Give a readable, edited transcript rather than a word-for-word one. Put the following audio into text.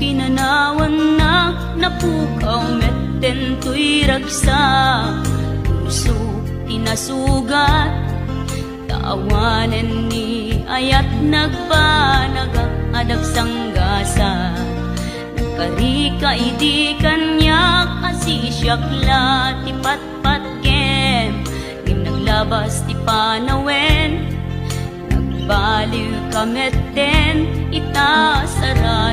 pinanawan na napukaw metten tuy ragsa puso tinasugat taawanen ni ayat nagpanagak adag sanggasa nagkarika idi kanyak asisyakla ti patpatkem kim naglabas ti panawen nagbaliw kametten itasara